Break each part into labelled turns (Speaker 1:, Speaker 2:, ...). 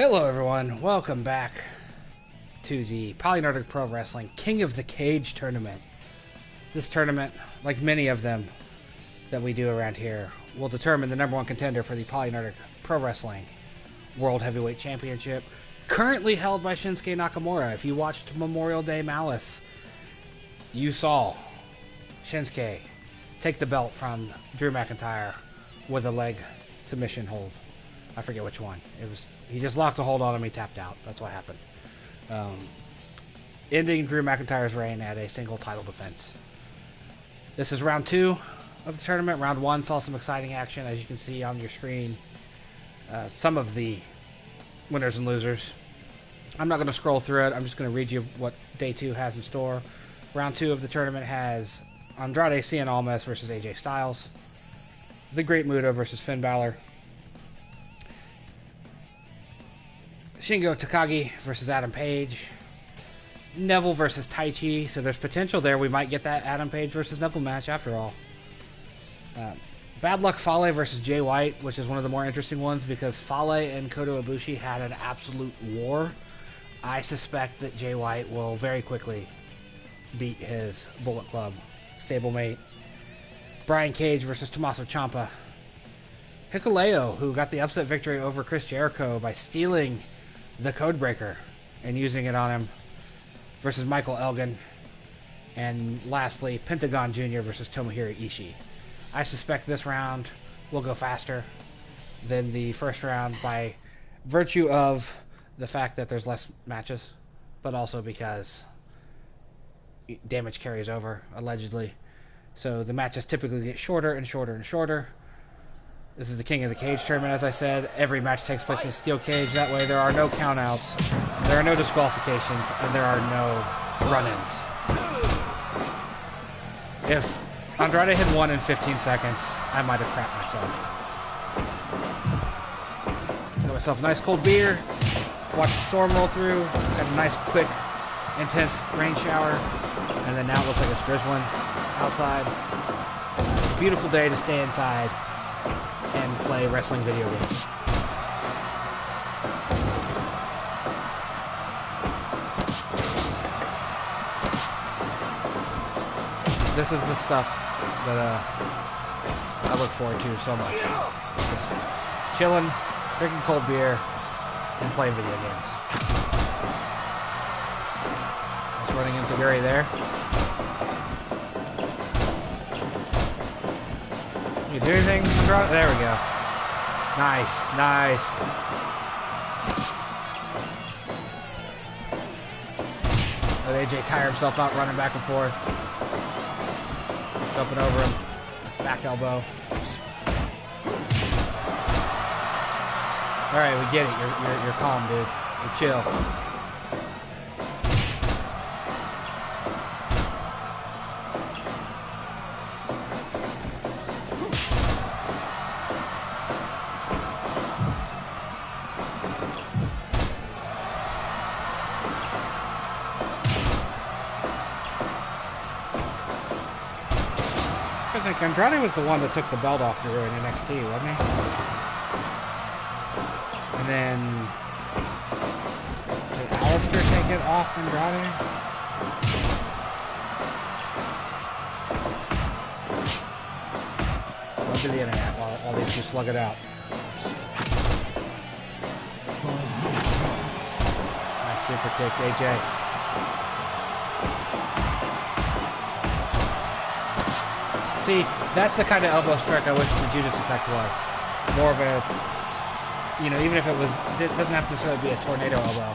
Speaker 1: Hello everyone, welcome back to the PolyNerdic Pro Wrestling King of the Cage tournament. This tournament, like many of them that we do around here, will determine the number one contender for the PolyNerdic Pro Wrestling World Heavyweight Championship, currently held by Shinsuke Nakamura. If you watched Memorial Day Malice, you saw Shinsuke take the belt from Drew McIntyre with a leg submission hold. I forget which one. He just locked a hold on him, he tapped out. That's what happened. Ending Drew McIntyre's reign at a single title defense. This is round 2 of the tournament. Round 1 saw some exciting action, as you can see on your screen. Some of the winners and losers. I'm not going to scroll through it. I'm just going to read you what day 2 has in store. Round 2 of the tournament has Andrade, Cien, Almas versus AJ Styles. The Great Muta versus Finn Balor. Shingo Takagi versus Adam Page. Neville versus Taichi. So there's potential there. We might get that Adam Page versus Neville match after all. Bad Luck Fale versus Jay White, which is one of the more interesting ones because Fale and Kota Ibushi had an absolute war. I suspect that Jay White will very quickly beat his Bullet Club stablemate. Brian Cage versus Tommaso Ciampa. Hikuleo, who got the upset victory over Chris Jericho by stealing the Codebreaker and using it on him, versus Michael Elgin. And lastly, Pentagon Jr. versus Tomohiro Ishii. I suspect this round will go faster than the first round by virtue of the fact that there's less matches, but also because damage carries over, allegedly. So the matches typically get shorter and shorter and shorter. This is the King of the Cage tournament, as I said. Every match takes place in a steel cage. That way there are no countouts, there are no disqualifications, and there are no run-ins. If Andrade had won in 15 seconds, I might have crapped myself. Got myself a nice cold beer, watched the storm roll through, got a nice, quick, intense rain shower, and then now it looks like it's drizzling outside. It's a beautiful day to stay inside and play wrestling video games. This is the stuff that I look forward to so much. Just chilling, drinking cold beer, and playing video games. Just running into Gary there. You do anything, Andrade? There we go. Nice, nice. Let AJ tire himself out running back and forth. Jumping over him. Nice back elbow. Alright, we get it. You're calm, dude. You're chill. I think Andrade was the one that took the belt off Drew in NXT, wasn't he? And then did Alistair take it off Andrade? Go to the internet while these two slug it out. Nice super kick, AJ. See, that's the kind of elbow strike I wish the Judas Effect was. More of a, even if it doesn't have to necessarily be a tornado elbow,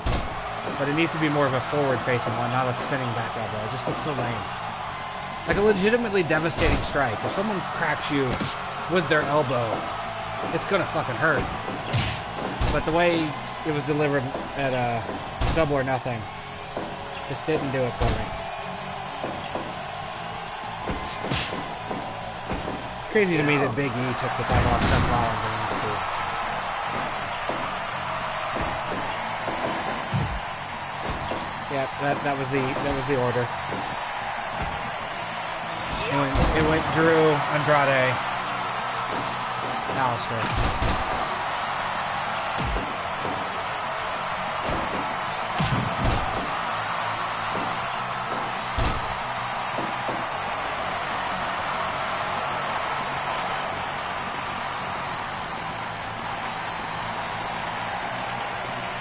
Speaker 1: but it needs to be more of a forward-facing one, not a spinning back elbow. It just looks so lame. Like a legitimately devastating strike. If someone cracks you with their elbow, it's gonna fucking hurt. But the way it was delivered at Double or Nothing just didn't do it for me. Crazy to me that Big E took the title off Seth Rollins in NXT. Yeah, that was the order. It went Drew, Andrade, Alistair.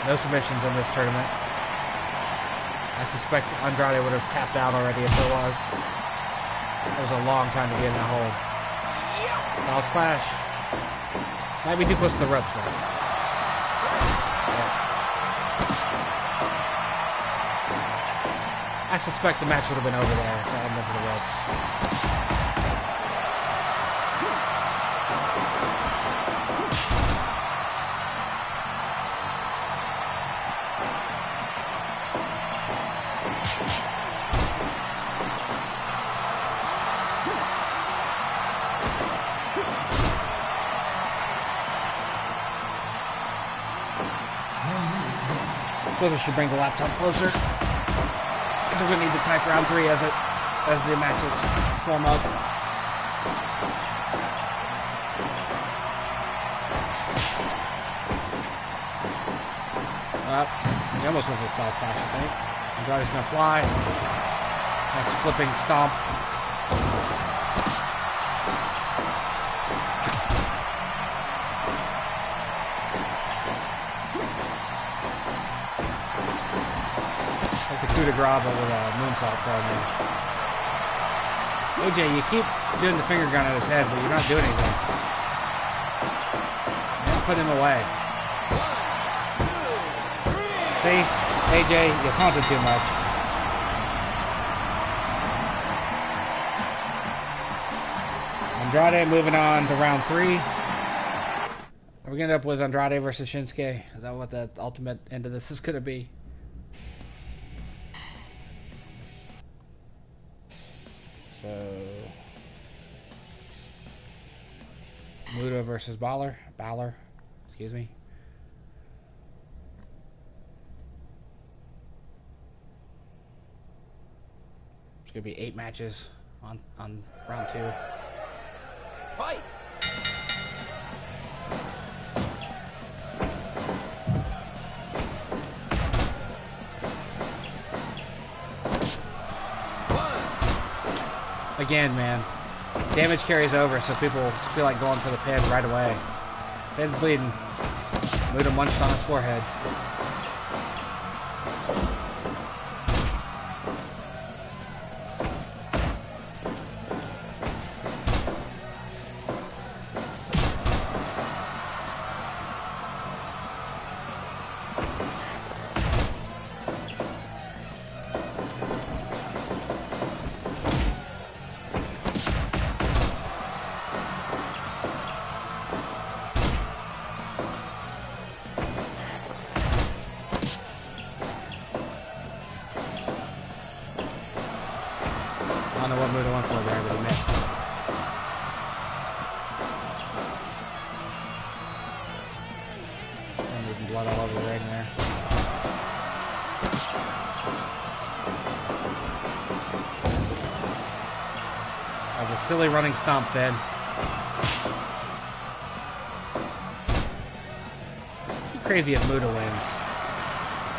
Speaker 1: No submissions in this tournament. I suspect Andrade would have tapped out already if there was. That was a long time to get in that hole. Styles clash. Might be too close to the ropes though. Yeah. I suspect the match would have been over there if I hadn't been for the ropes. I suppose I should bring the laptop closer, because we're going to need to type round 3 as the matches form up. He almost went for the Styles Clash, I think. Andrade's going to fly. Nice flipping stomp. Coup de grace with a moonsault thrown in. AJ, you keep doing the finger gun at his head, but you're not doing anything. You're not putting him away. See? AJ, you taunted too much. Andrade moving on to round 3. Are we going to end up with Andrade versus Shinsuke? Is that what the ultimate end of this is going to be? So, Muta versus Balor, excuse me. It's gonna be 8 matches on round 2.
Speaker 2: Fight!
Speaker 1: Again, man, damage carries over, so people feel like going for the pin right away. Pin's bleeding. Muta munched on his forehead. I don't know what Muta went for there, but he missed. And leaving blood all over the ring there. That was a silly running stomp, Finn. It'd be crazy if Muta wins.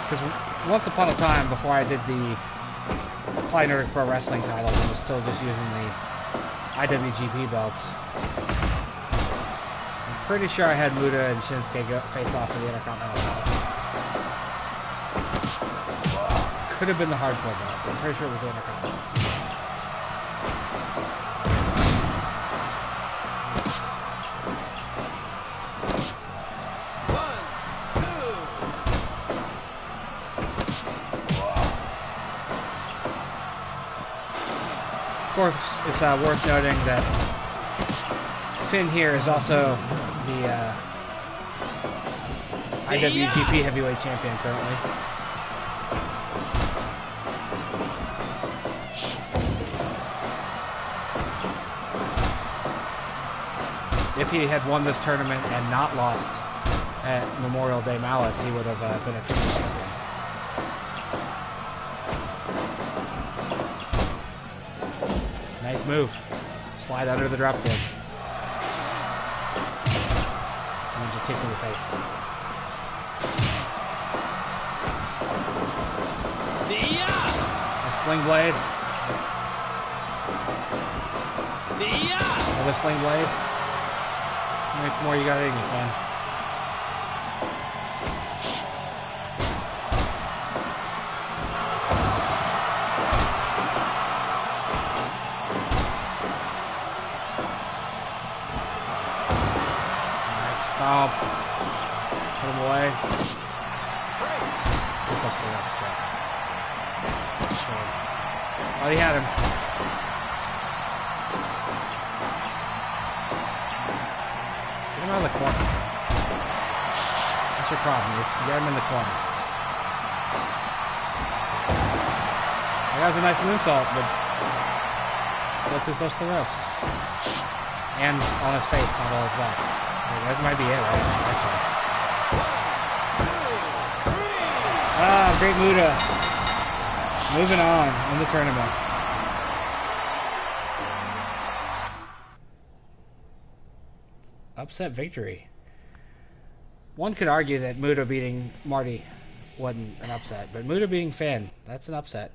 Speaker 1: Because once upon a time, before I did the PolyNerdic Pro Wrestling titles, and was still just using the IWGP belts, I'm pretty sure I had Muta and Shinsuke face off for the Intercontinental belt. Could have been the hardcore belt, but I'm pretty sure it was the Intercontinental. Of course, it's worth noting that Finn here is also the IWGP Heavyweight Champion currently. If he had won this tournament and not lost at Memorial Day Malice, he would have been a triple champion. Nice move. Slide under the drop kick. And then just kick to the face. A sling blade. Another sling blade. How much more you got in you, son? close to the ropes. Sure. Oh, he had him. Get him out of the corner. That's your problem. You got him in the corner. That was a nice moonsault, but still too close to the ropes. And on his face, not on his back. That might be it, right? Actually. Ah, great Muta. Moving on in the tournament. Upset victory. One could argue that Muta beating Marty wasn't an upset, but Muta beating Finn, that's an upset.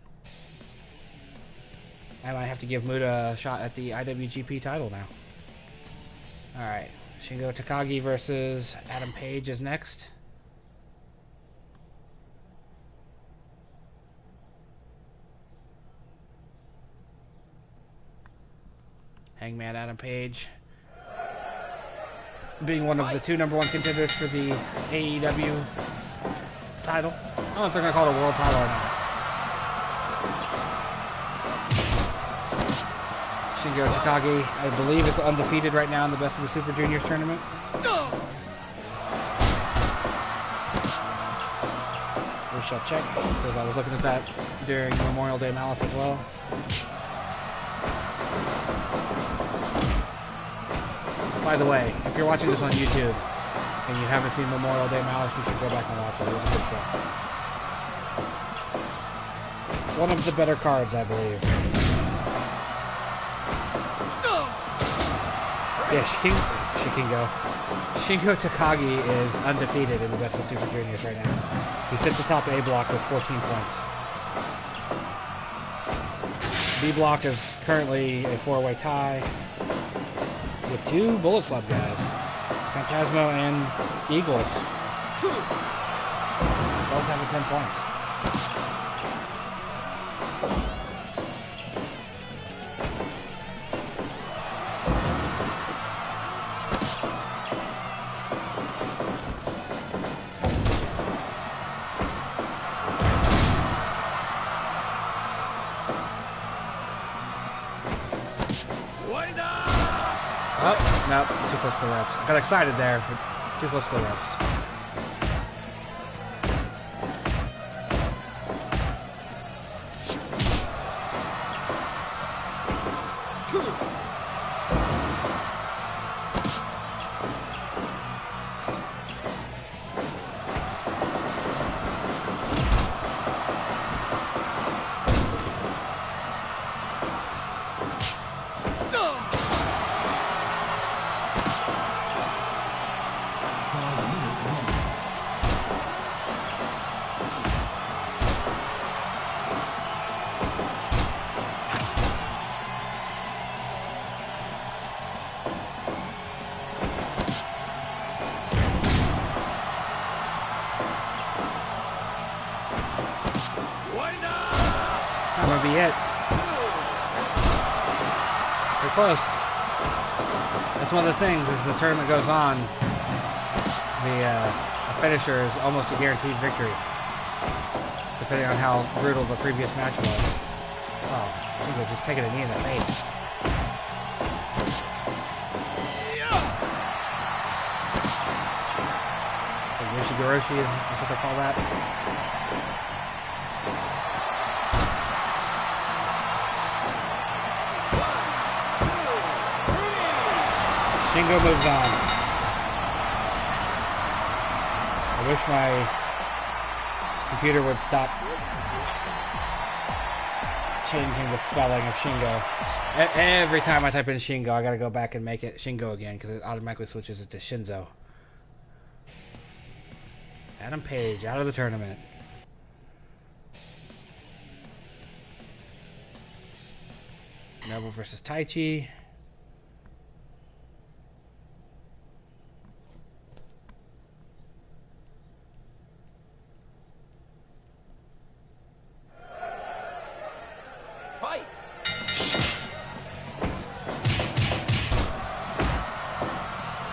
Speaker 1: I might have to give Muta a shot at the IWGP title now. Alright, Shingo Takagi versus Adam Page is next. Hangman Adam Page being one of the two #1 contenders for the AEW title. I don't know if they're going to call it a world title or not. Shingo Takagi, I believe, is undefeated right now in the Best of the Super Juniors tournament. We shall check, because I was looking at that during Memorial Day Malice as well. By the way, if you're watching this on YouTube and you haven't seen Memorial Day Malice, you should go back and watch it. It was a good show. One of the better cards, I believe. Yeah, Shingo Takagi is undefeated in the Best of Super Juniors right now. He sits atop A block with 14 points. B block is currently a 4-way tie with two Bullet Club guys, Phantasmo and Eagles. Both having 10 points. Nope, too close to the ropes. I got excited there, but too close to the ropes. Be it. We're close. That's one of the things as the tournament goes on. The finisher is almost a guaranteed victory, depending on how brutal the previous match was. Oh, Shingo just taking a knee in the face. Like Yoshigoroshi is what they call that. Shingo moves on. I wish my computer would stop changing the spelling of Shingo. Every time I type in Shingo, I gotta go back and make it Shingo again because it automatically switches it to Shinzo. Adam Page out of the tournament. Neville versus Taichi.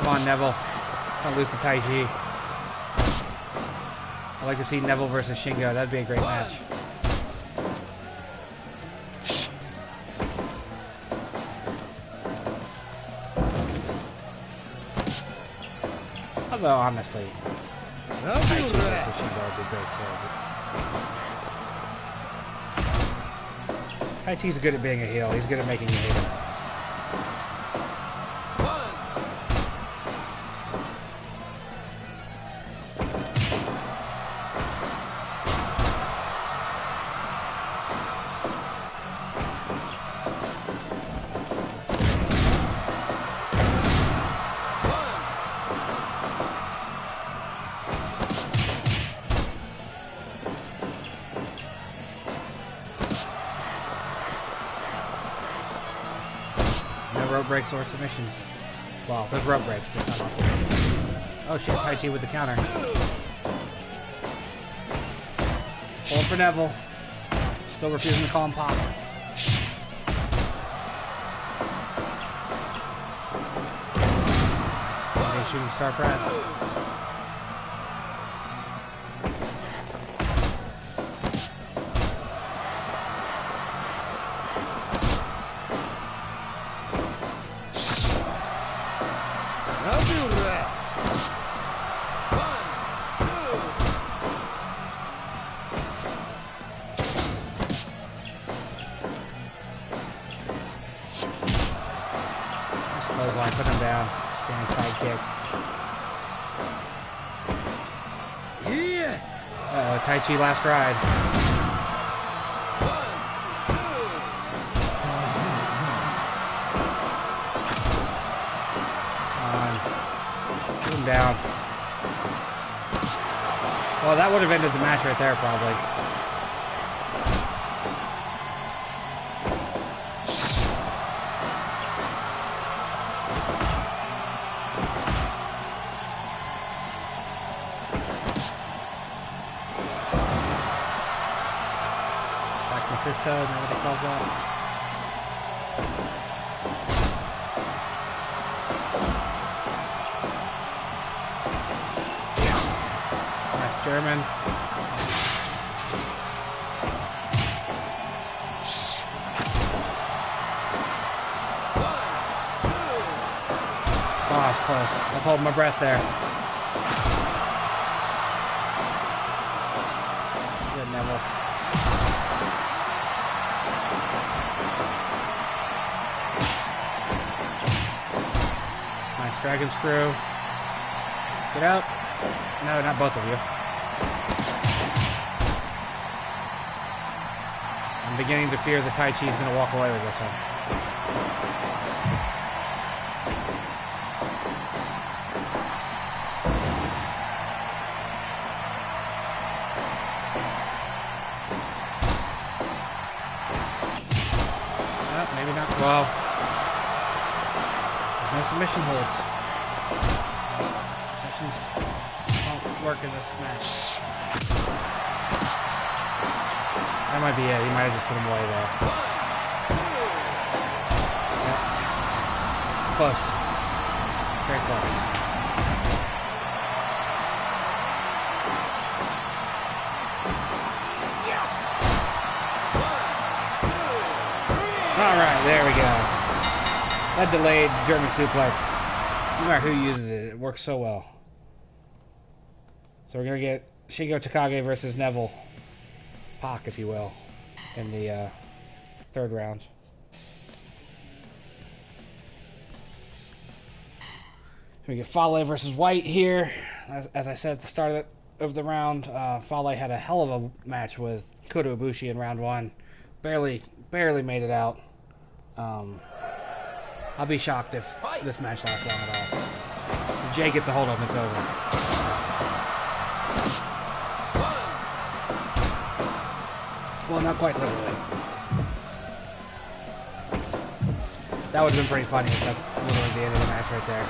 Speaker 1: Come on, Neville. Don't lose to Taichi. I'd like to see Neville versus Shingo. That'd be a great match. Although, honestly, Taichi versus Shingo would be great too. Taichi's good at being a heel. He's good at making you hate him. Rope breaks or submissions. Well, there's rope breaks, just not on submissions. Oh shit, Taichi with the counter. Pulling for Neville. Still refusing to call him Pop. Standing shooting star press. Clothesline, put him down. Standing sidekick. Yeah. Uh-oh, Taichi last ride. Come on. Put him down. Well, that would have ended the match right there, probably. Mephisto, know what he calls that? Nice German. Oh, it's close. I was holding my breath there. Good, Neville. Nice dragon screw. Get out. No, not both of you. I'm beginning to fear that Taichi's going to walk away with this one. Maybe not. Well, there's no submission holds. Submissions won't work in this match. That might be it. He might have just put him away there. Yep. It's close. Very close. Alright, there we go. That delayed German suplex. No matter who uses it, it works so well. So we're going to get Shingo Takagi versus Neville. Pac, if you will, in the third round. We get Fale versus White here. As I said at the start of the round, Fale had a hell of a match with Kota Ibushi in round one. Barely made it out. I'll be shocked if this match lasts long at all. If Jay gets a hold of him, it's over. Well, not quite literally. That would have been pretty funny if that's literally the end of the match right there.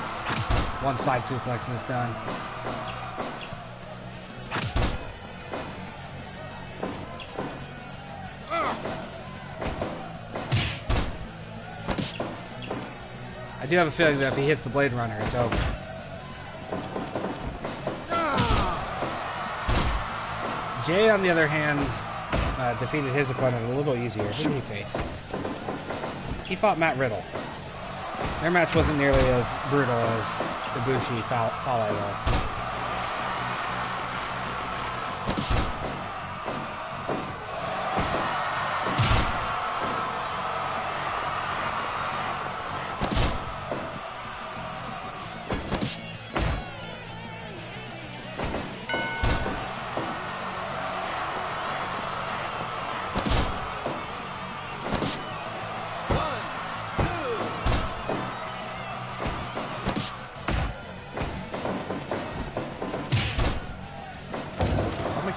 Speaker 1: One side suplex and it's done. I do have a feeling that if he hits the Blade Runner, it's over. Jay, on the other hand, defeated his opponent a little easier. Who did he face? He fought Matt Riddle. Their match wasn't nearly as brutal as Ibushi Fale was.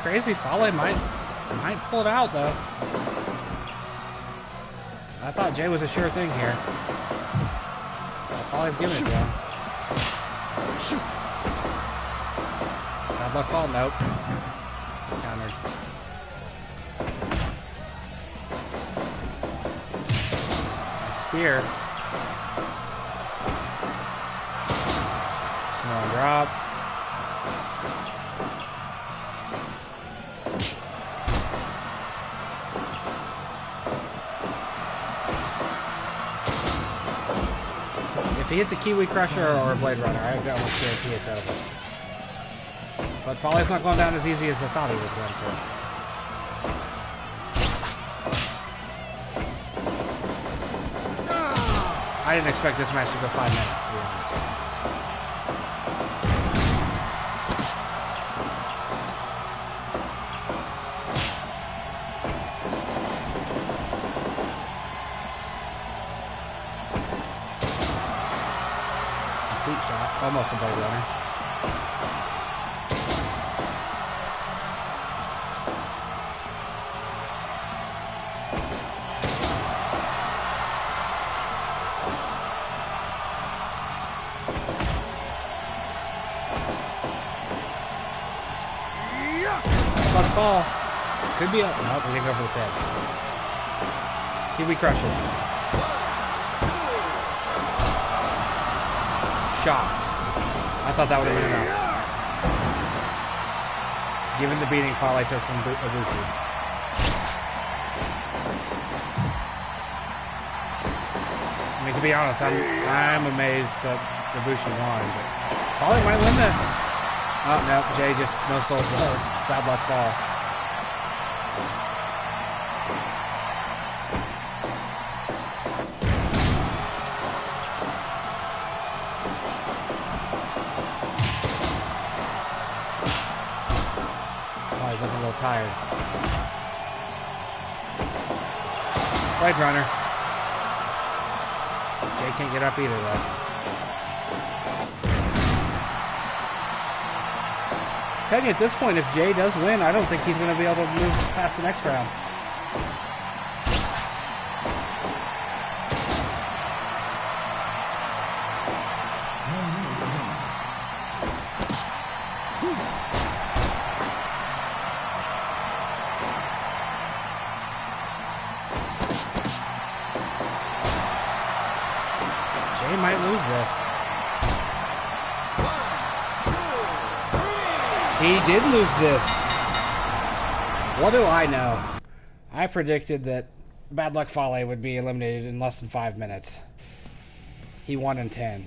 Speaker 1: Crazy Fale might pull it out though. I thought Jay was a sure thing here. Fale's giving it to him. Bad luck fall, nope. Countered. Nice spear. Small drop. If he hits a Kiwi Crusher or a Blade Runner, I got almost guarantee it's over. But Fale's not going down as easy as I thought he was going to. I didn't expect this match to go 5 minutes, to be honest. Almost a Blade Runner. About to fall. Could be up. Nope, we didn't go for the pin. Kiwi Crusher. Shocked. I thought that would have been enough. Given the beating Fale took from Ibushi. I mean, to be honest, I'm amazed that Ibushi won, but Fale might win this. Oh, no, Jay just no-sold the bad luck fall. Tired. Blade Runner. Jay can't get up either though. Tell you at this point, if Jay does win, I don't think he's going to be able to move past the next round. Might lose this. He did lose this. What do I know? I predicted that Bad Luck Fale would be eliminated in less than 5 minutes. He won in 10.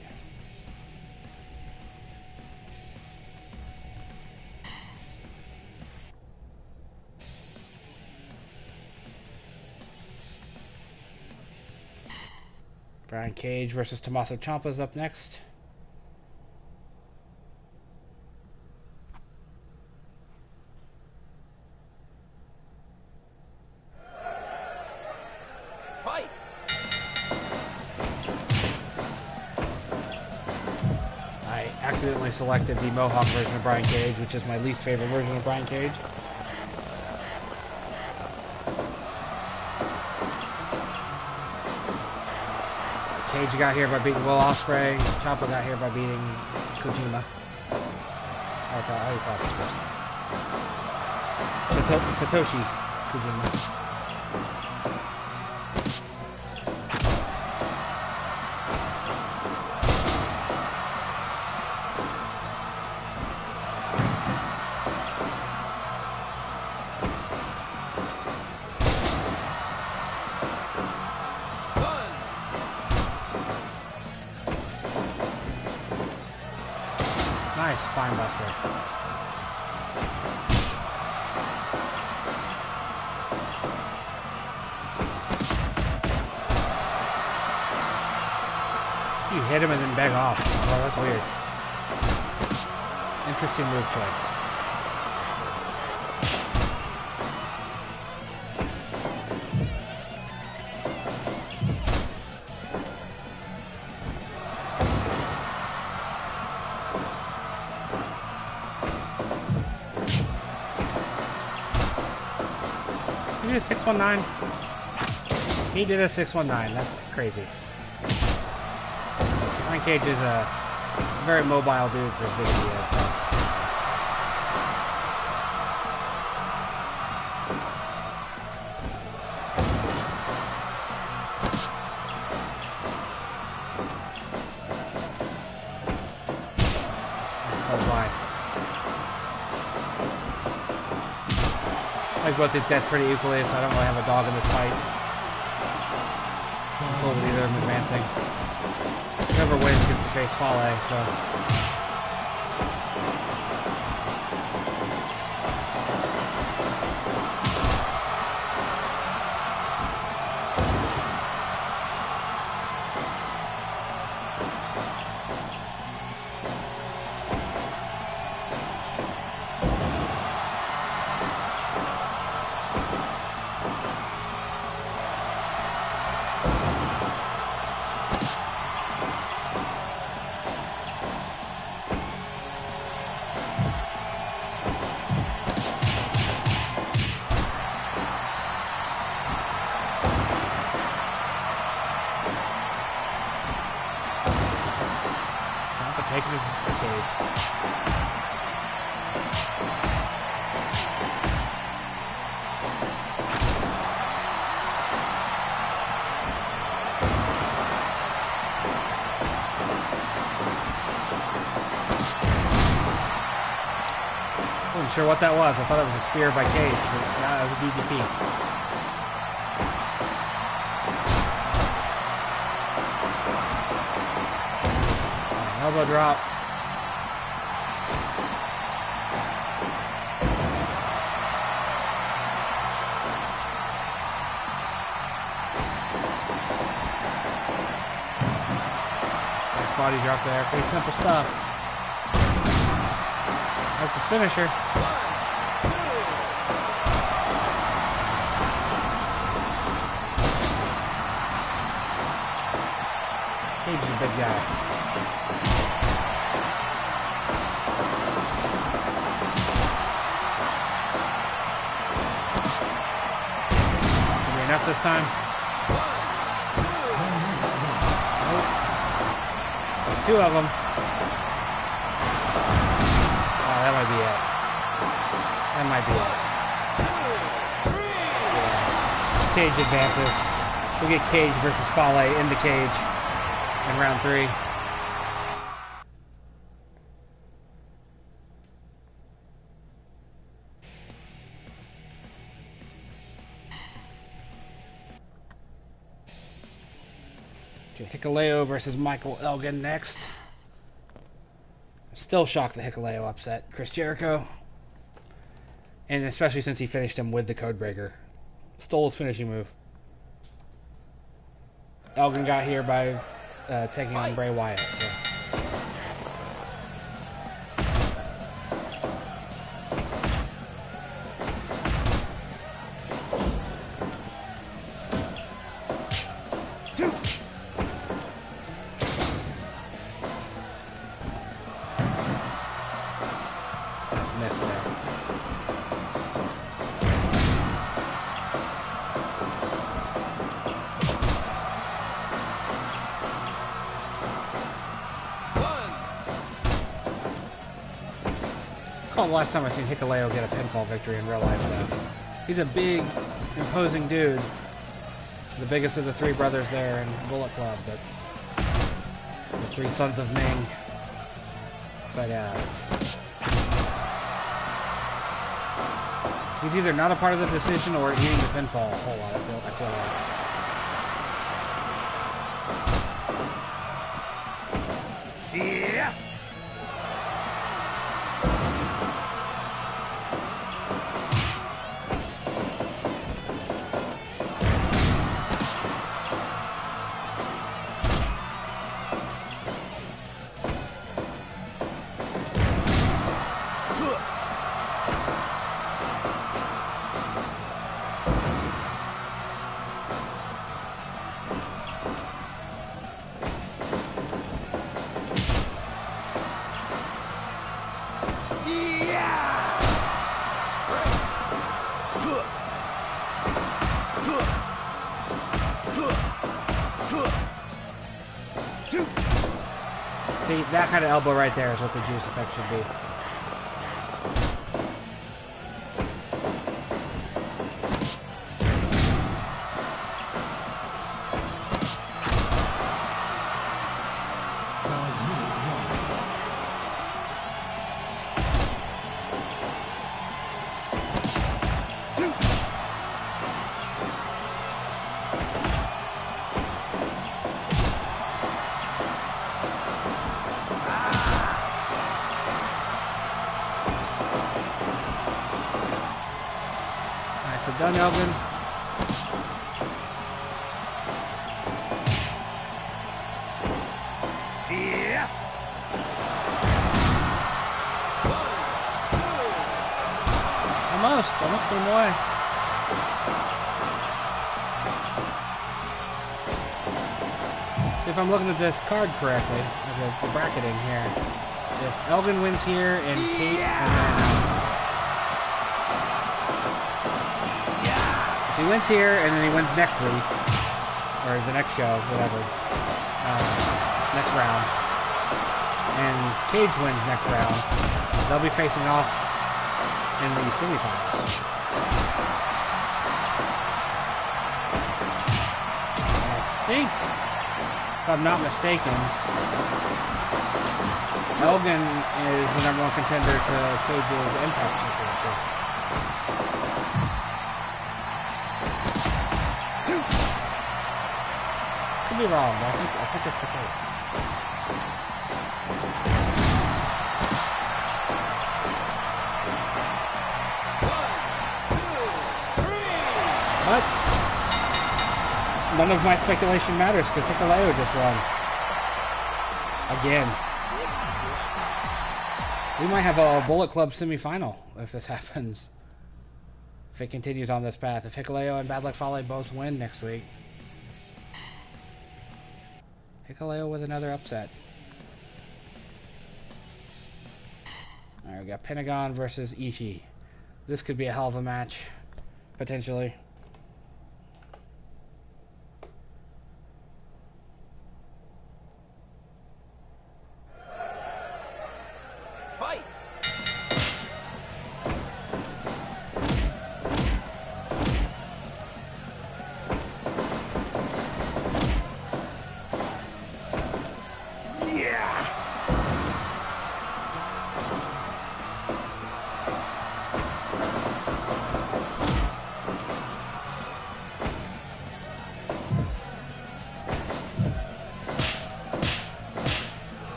Speaker 1: Brian Cage versus Tommaso Ciampa is up next.
Speaker 2: Fight!
Speaker 1: I accidentally selected the Mohawk version of Brian Cage, which is my least favorite version of Brian Cage. Cage got here by beating Will Ospreay. Ciampa got here by beating Kojima. How do you pronounce his first name? Satoshi Kojima. Nice spine buster. You hit him and then beg off. Oh, that's weird. Interesting move choice. He did a 619. He did a 619. That's crazy. Ryan Cage is a very mobile dude for as big as he is. I like both these guys pretty equally, so I don't really have a dog in this fight. I'm cool with either of them advancing. Whoever wins gets to face Fale, so... Taking us to Cage. Wasn't sure what that was. I thought it was a spear by Cage, but that was a DDT. Elbow drop. Body drop there. Pretty simple stuff. That's his finisher. Cage is a big guy. Enough this time. Nope. Two of them. Oh, that might be it. That might be it. Yeah. Cage advances. So we get Cage versus Fale in the cage in round 3. Okay, Hikuleo versus Michael Elgin next. Still shocked that Hikuleo upset Chris Jericho. And especially since he finished him with the Codebreaker. Stole his finishing move. Elgin got here by taking on Bray Wyatt, so... The last time I seen Hikuleo get a pinfall victory in real life, though. He's a big, imposing dude. The biggest of the 3 brothers there in Bullet Club, but the 3 sons of Ming. But, he's either not a part of the decision or eating the pinfall a whole lot, I feel like. Yeah! See, that kind of elbow right there is what the juice effect should be. Done, Elgin. Yeah. Almost put him away. See if I'm looking at this card correctly, the bracketing here. If Elgin wins here and Kate, and then he wins here, and then he wins next week, or the next show, whatever, next round, and Cage wins next round, they'll be facing off in the semifinals. I think, if I'm not mistaken, Elgin is the #1 contender to Cage's Impact Championship. Could be wrong, but I think it's the case. But none of my speculation matters because Hikuleo just won. Again. We might have a Bullet Club semifinal if this happens. If it continues on this path. If Hikuleo and Bad Luck Fale both win next week. Hikuleo with another upset. Alright, we got Pentagon versus Ishii. This could be a hell of a match, potentially.
Speaker 2: Fight!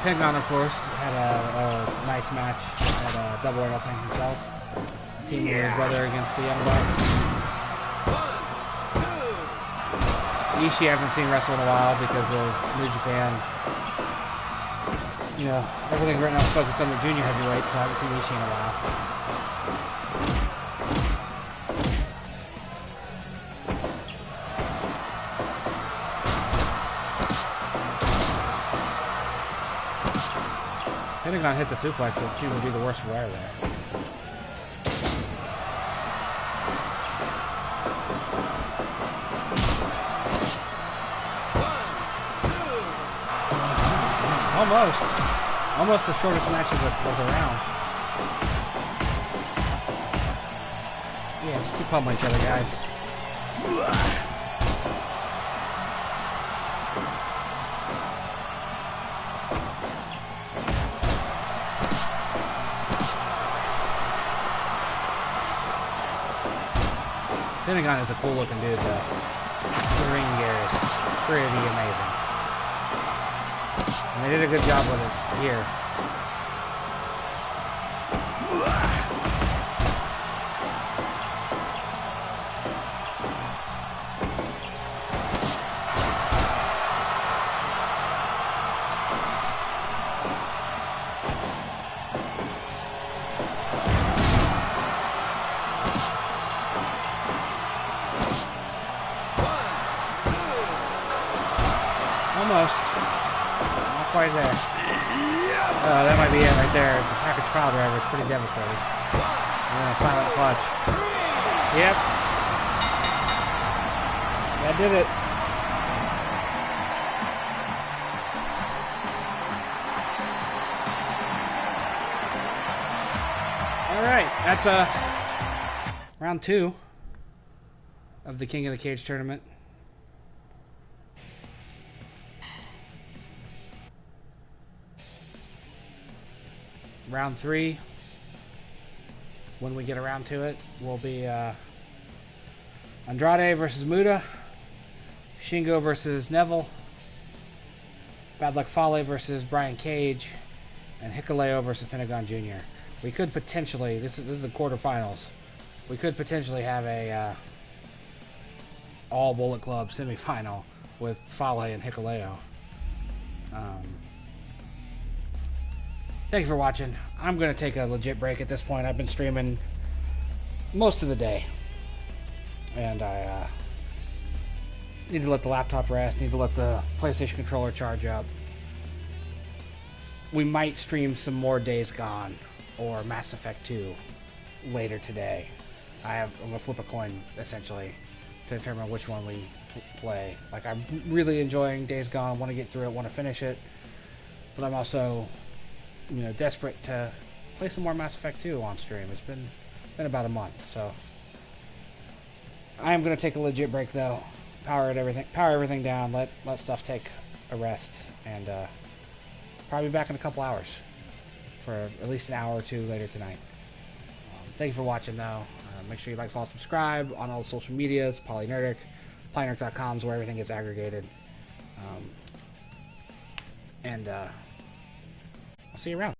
Speaker 1: Pentagon, of course, had a nice match at Double or Nothing himself. Teaming with his brother against the Young Bucks. Ishii I haven't seen wrestle in a while because of New Japan. You know, everything right now is focused on the junior heavyweight, so I haven't seen Ishii in a while. Pentagon hit the suplex, but it seemed to be the worst wear there. Almost the shortest match of the round. Yeah, just keep pummeling each other, guys. Pentagon is a cool looking dude though. The ring gear is pretty amazing. And they did a good job with it here. Almost. Not quite there. That might be it right there. The package pile driver is pretty devastating. And then a silent clutch. Yep. That did it. Alright, that's round 2 of the King of the Cage tournament. Round 3, when we get around to it, will be Andrade versus Muta, Shingo versus Neville, Bad Luck Fale versus Brian Cage, and Hikuleo versus Pentagon Jr. We could potentially, this is the quarterfinals, we could potentially have a all Bullet Club semifinal with Fale and Hikuleo. Thanks for watching. I'm going to take a legit break at this point. I've been streaming most of the day. And I need to let the laptop rest. Need to let the PlayStation controller charge up. We might stream some more Days Gone or Mass Effect 2 later today. I'm going to flip a coin, essentially, to determine which one we play. Like, I'm really enjoying Days Gone. Want to get through it. Want to finish it. But I'm also, you know, desperate to play some more Mass Effect 2 on stream. It's been about a month, so I am going to take a legit break though. Power everything down. Let stuff take a rest, and probably back in a couple hours for at least an hour or two later tonight. Thank you for watching though. Make sure you like, follow, subscribe on all the social medias. PolyNerdic, PolyNerdic.com is where everything gets aggregated. And I'll see you around.